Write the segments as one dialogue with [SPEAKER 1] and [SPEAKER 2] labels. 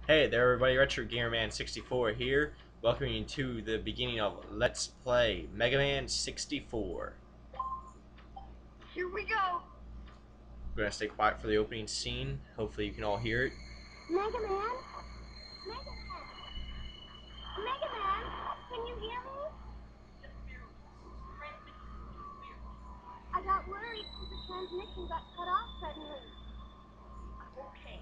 [SPEAKER 1] Hey there everybody, Retro Gamerman 64 here, welcoming you to the beginning of Let's Play Megaman 64.
[SPEAKER 2] Here we go!
[SPEAKER 1] We're gonna stay quiet for the opening scene, hopefully you can all hear it.
[SPEAKER 2] Megaman? Megaman? Megaman? Can you hear me? I got worried because the transmission got cut off suddenly. Okay.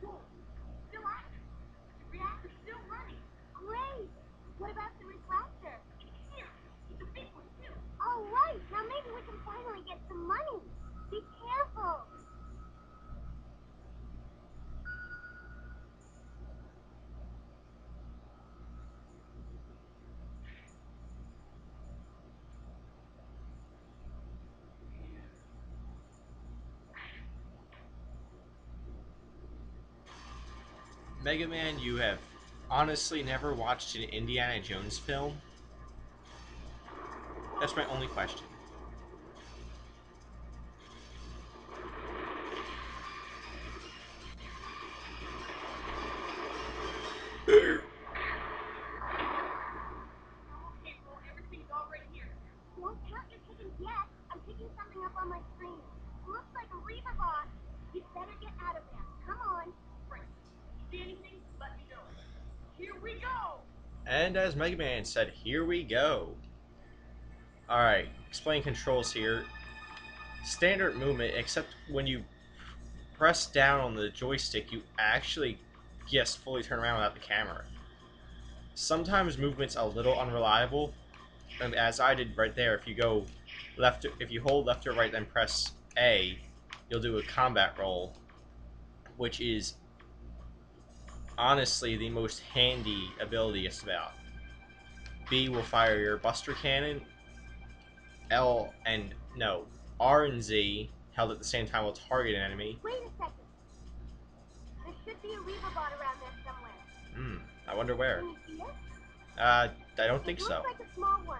[SPEAKER 2] Whoa. Still active. The reactor's still running. Great! What about the refractor? It's here. It's a big one, too. All right. Now maybe we can finally get some money. Be careful.
[SPEAKER 1] Megaman, you have honestly never watched an Indiana Jones film? That's my only question.
[SPEAKER 2] Don't count your chickens yet. I'm picking something up on my screen. Looks like a Reaver bot. You'd better get out of there. Come on. Right. See anything? Let me know. Here we go.
[SPEAKER 1] And as Megaman said, here we go. Alright, explain controls here. Standard movement, except when you press down on the joystick, you actually, yes, fully turn around without the camera. Sometimes movement's a little unreliable, and as I did right there, if you go left, if you hold left or right, then press A, you'll do a combat roll, which is honestly the most handy ability it's about. B will fire your Buster Cannon. L and no, R and Z held at the same time will target an enemy.
[SPEAKER 2] Wait a second. There should be a Reaver bot around there somewhere.
[SPEAKER 1] I wonder where.
[SPEAKER 2] Can you see it?
[SPEAKER 1] I don't think
[SPEAKER 2] It
[SPEAKER 1] so.
[SPEAKER 2] looks like a small one.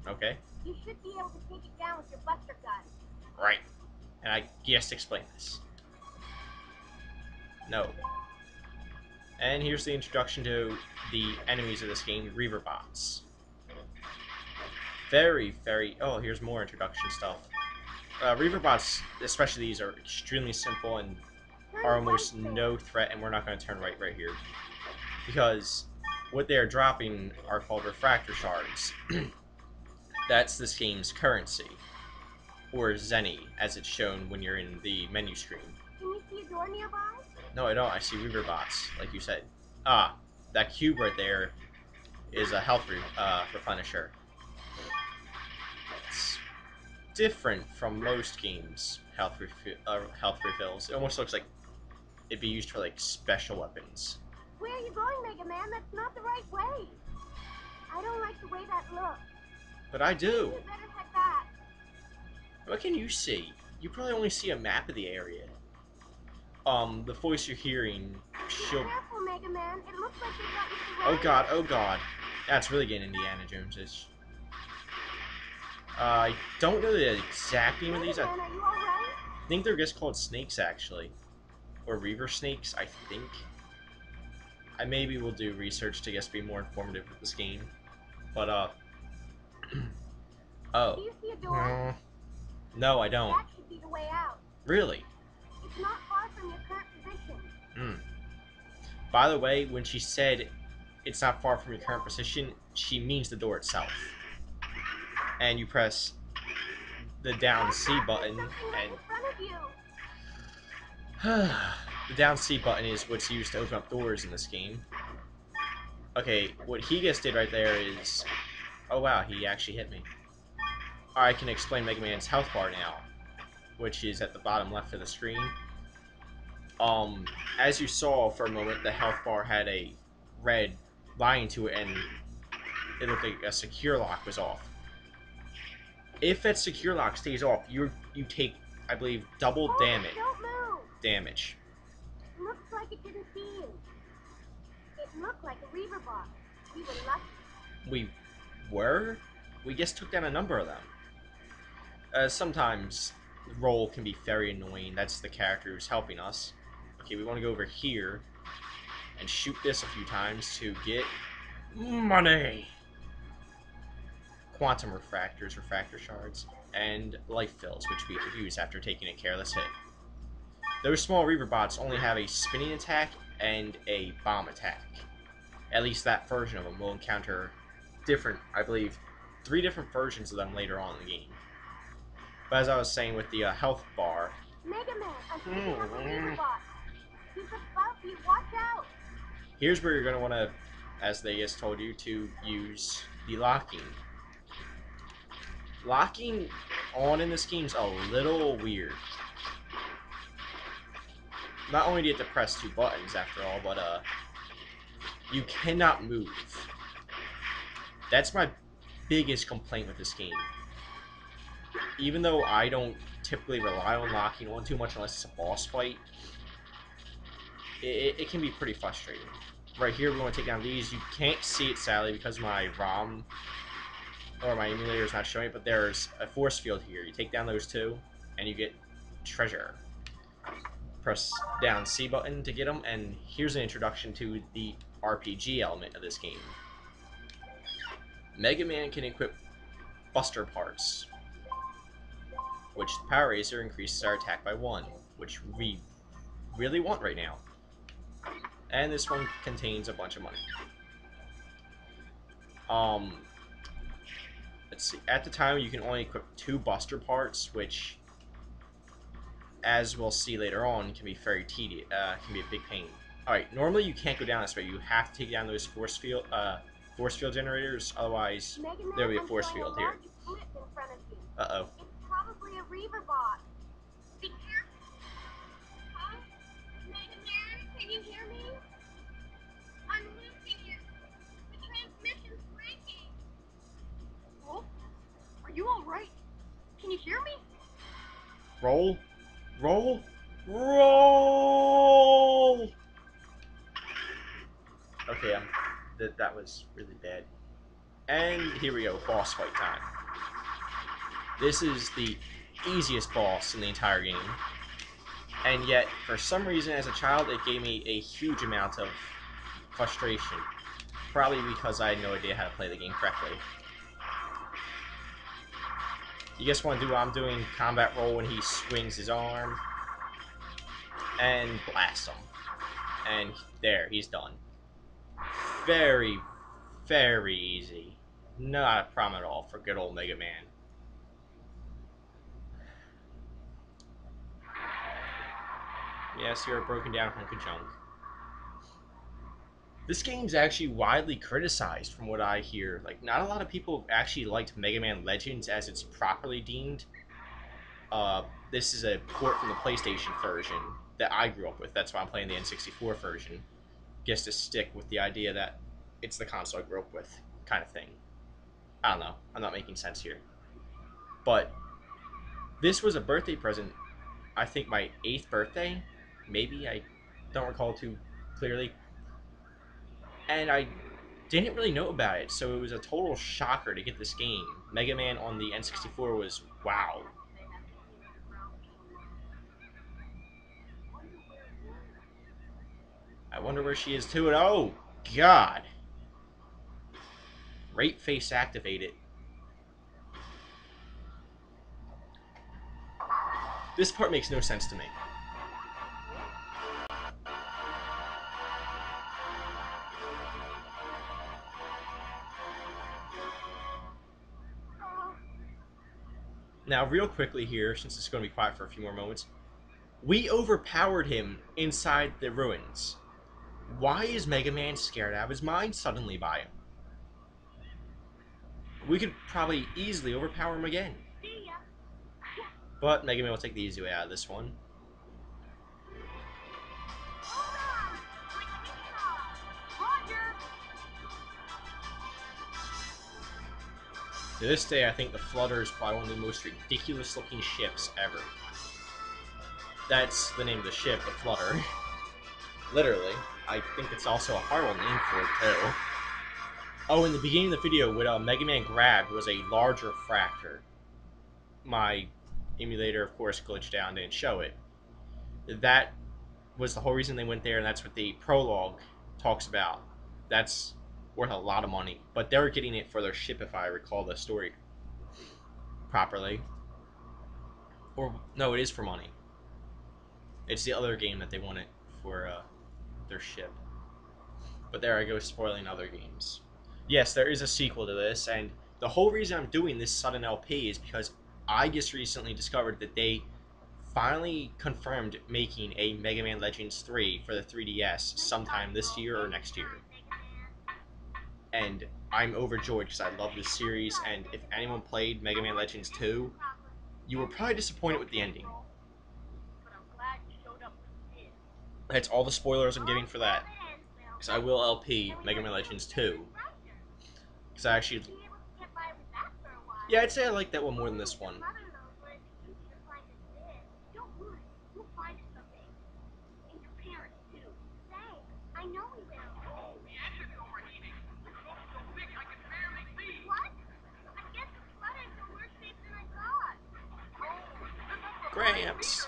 [SPEAKER 1] Okay.
[SPEAKER 2] You should be able to take it down with your Buster gun.
[SPEAKER 1] Right. And I guess explain this. No. And here's the introduction to the enemies of this game, Reaver bots. Very, oh, here's more introduction stuff. Reaver bots, especially these, are extremely simple and are almost no threat, and we're not going to turn right here. Because what they are dropping are called refractor shards. That's this game's currency. Or Zenny, as it's shown when you're in the menu screen.
[SPEAKER 2] Can you see a door nearby?
[SPEAKER 1] No, I don't. I see Reaver bots, like you said. Ah, that cube right there is a health replenisher. It's different from most games' health refills. It almost looks like it'd be used for like special weapons.
[SPEAKER 2] Where are you going, Mega Man? That's not the right way. I don't like the way that looks.
[SPEAKER 1] But I do.
[SPEAKER 2] You better head back.
[SPEAKER 1] What can you see? You probably only see a map of the area. The voice you're hearing, she'll...
[SPEAKER 2] Be careful, Mega Man. It looks like they got you
[SPEAKER 1] Oh
[SPEAKER 2] surrounded.
[SPEAKER 1] god, oh god. That's really getting Indiana Jones-ish. I don't know the exact name of these.
[SPEAKER 2] Mega Man, are you alright?
[SPEAKER 1] I think they're just called snakes, actually. Or Reaver snakes, I think. I maybe will do research to be more informative with this game. But, oh.
[SPEAKER 2] Do you see a door?
[SPEAKER 1] No, I don't.
[SPEAKER 2] That should be the way out.
[SPEAKER 1] Really?
[SPEAKER 2] It's not far from your current position.
[SPEAKER 1] By the way, when she said it's not far from your current position, she means the door itself. And you press the down C button,
[SPEAKER 2] Right in front of you.
[SPEAKER 1] and the down C button is what's used to open up doors in this game. Okay, what he just did right there is... Oh wow, he actually hit me. I can explain Mega Man's health bar now, which is at the bottom left of the screen. As you saw for a moment, the health bar had a red line to it, and it looked like a secure lock was off. If that secure lock stays off, you take, I believe, double
[SPEAKER 2] Hold it,
[SPEAKER 1] damage.
[SPEAKER 2] don't move.
[SPEAKER 1] Damage.
[SPEAKER 2] Looks like it didn't see you. It looked like a Reaver box. We were lucky.
[SPEAKER 1] We were? We just took down a number of them. Sometimes the roll can be very annoying. That's the character who's helping us. Okay, we want to go over here and shoot this a few times to get money. Quantum refractors, refractor shards, and life fills, which we use after taking a careless hit. Those small Reaver bots only have a spinning attack and a bomb attack. At least that version of them will encounter different, I believe, 3 different versions of them later on in the game. But as I was saying with the health bar,
[SPEAKER 2] Megaman, I'm picking up a Reaver box. He's about to watch out.
[SPEAKER 1] here's where you're going to want to, as they just told you, to use the locking. Locking on in this game's a little weird. Not only do you have to press 2 buttons after all, but you cannot move. That's my biggest complaint with this game. Even though I don't typically rely on locking on too much unless it's a boss fight, it can be pretty frustrating. Right here, we want to take down these. You can't see it, sadly, because my ROM or my emulator is not showing it, but there's a force field here. You take down those 2, and you get treasure. Press down C button to get them, and here's an introduction to the RPG element of this game. Megaman can equip Buster parts, which the Power Razor increases our attack by 1, which we really want right now. And this one contains a bunch of money. Let's see. At the time, you can only equip 2 Buster parts, which, as we'll see later on, can be very tedious. Can be a big pain. All right. Normally, you can't go down this way. You have to take down those force field generators. Otherwise, there'll be a force field here. Uh-oh.
[SPEAKER 2] It's probably a Reaver box. Be careful. Huh? Megaman, can you hear me? I'm losing you. The transmission's breaking. Oh, are you all right? Can you hear me?
[SPEAKER 1] Roll. Roll. Roll! Okay, that was really bad. And here we go, boss fight time. This is the easiest boss in the entire game. And yet, for some reason, as a child, it gave me a huge amount of frustration. Probably because I had no idea how to play the game correctly. You just want to do what I'm doing, combat roll when he swings his arm. And blast him. And there, he's done. Very, very easy. Not a problem at all for good old Mega Man. Yes, you're a broken down hunk of junk. This game's actually widely criticized from what I hear. Like, not a lot of people actually liked Mega Man Legends as it's properly deemed. This is a port from the PlayStation version that I grew up with. That's why I'm playing the N64 version. Just to stick with the idea that it's the console I grew up with, kind of thing. I don't know. I'm not making sense here. But this was a birthday present. I think my 8th birthday. Maybe. I don't recall too clearly. And I didn't really know about it, so it was a total shocker to get this game. Mega Man on the N64 was wow. I wonder where she is too, and oh god. Rape face activated. This part makes no sense to me. Now, real quickly here, since it's going to be quiet for a few more moments, we overpowered him inside the ruins. Why is Mega Man scared out of his mind suddenly by him? We could probably easily overpower him again. But Mega Man will take the easy way out of this one. To this day, I think the Flutter is probably one of the most ridiculous looking ships ever. That's the name of the ship, the Flutter. Literally. I think it's also a horrible name for it, too. Oh, in the beginning of the video, what Megaman grabbed was a larger fractor. My emulator, of course, glitched out and didn't show it. That was the whole reason they went there, and that's what the prologue talks about. That's worth a lot of money, but they were getting it for their ship, if I recall the story properly. Or no, it is for money. It's the other game that they wanted for their ship. But there I go, spoiling other games. Yes, there is a sequel to this, and the whole reason I'm doing this sudden LP is because I just recently discovered that they finally confirmed making a Mega Man Legends 3 for the 3DS sometime this year or next year. And I'm overjoyed because I love this series, and if anyone played Mega Man Legends 2, you were probably disappointed with the ending. That's all the spoilers I'm giving for that. Because I will LP Mega Man Legends 2. Because I actually... Yeah, I'd say I like that one more than this one.
[SPEAKER 2] I know we will. Oh, the engine's overheating. The cook's so big I can barely see. What? I guess the flutter's in worse shape than I thought. Oh,
[SPEAKER 1] Gramps.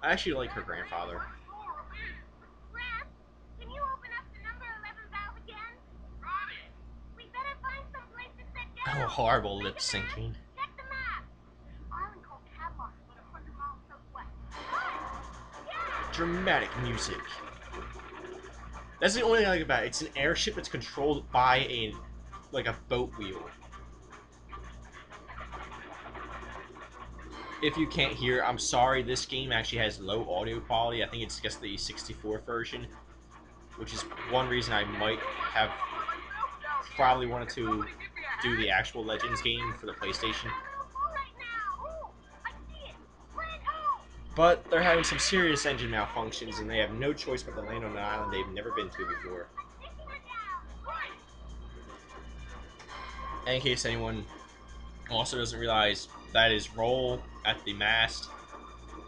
[SPEAKER 1] I actually like her grandfather.
[SPEAKER 2] Fraps, can you open up the number 11 valve again? Got it. We better find some place to set down.
[SPEAKER 1] Oh, horrible lip syncing.
[SPEAKER 2] Check the map. There's an island called Catalog about 100 miles southwest. Yeah.
[SPEAKER 1] Dramatic music. That's the only thing I like about it. It's an airship that's controlled by a boat wheel. If you can't hear, I'm sorry. This game actually has low audio quality. I think it's just the 64 version, which is one reason I might have probably wanted to do the actual Legends game for the PlayStation. But they're having some serious engine malfunctions, and they have no choice but to land on an island they've never been to before. And in case anyone also doesn't realize, that is Roll at the mast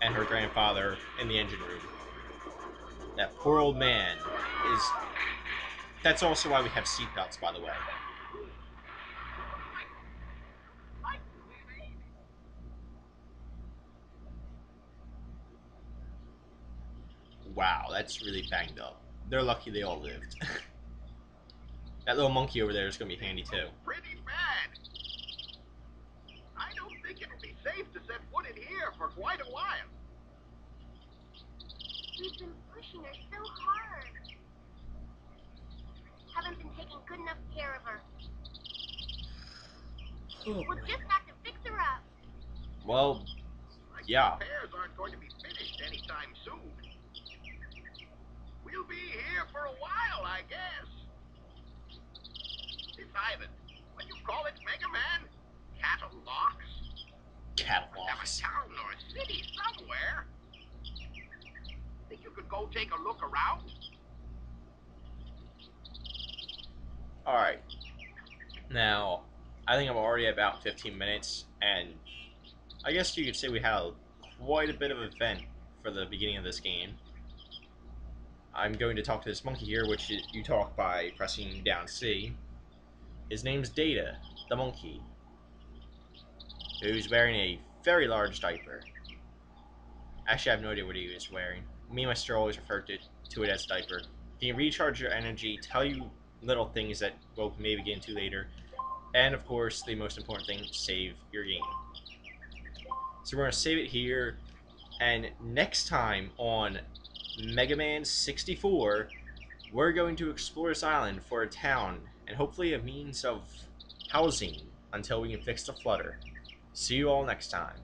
[SPEAKER 1] and her grandfather in the engine room. That poor old man is... That's also why we have seatbelts, by the way. Wow, that's really banged up. They're lucky they all lived. That little monkey over there is going to be handy, too.
[SPEAKER 2] Pretty bad. I don't think it'll be safe to set foot in here for quite a while. We've been pushing her so hard. Haven't been taking good enough care of her.
[SPEAKER 1] Oh,
[SPEAKER 2] We'll just have to fix her up.
[SPEAKER 1] well, yeah.
[SPEAKER 2] Repairs aren't going to be finished anytime soon. We'll be here for a while, I guess. This island, what you call it, Megaman? Catalogs? Have a
[SPEAKER 1] Catalogs.
[SPEAKER 2] town or a city somewhere. Think you could go take a look around?
[SPEAKER 1] Alright. Now, I think I'm already at about 15 minutes, and I guess you could say we had quite a bit of an event for the beginning of this game. I'm going to talk to this monkey here, which you talk by pressing down C. His name's Data, the monkey, who's wearing a very large diaper. Actually, I have no idea what he is wearing. Me and my sister always refer to it as diaper. He can recharge your energy, tell you little things that we'll maybe get into later, and of course, the most important thing, save your game. So we're going to save it here, and next time on Mega Man 64, we're going to explore this island for a town, and hopefully a means of housing until we can fix the flutter. See you all next time.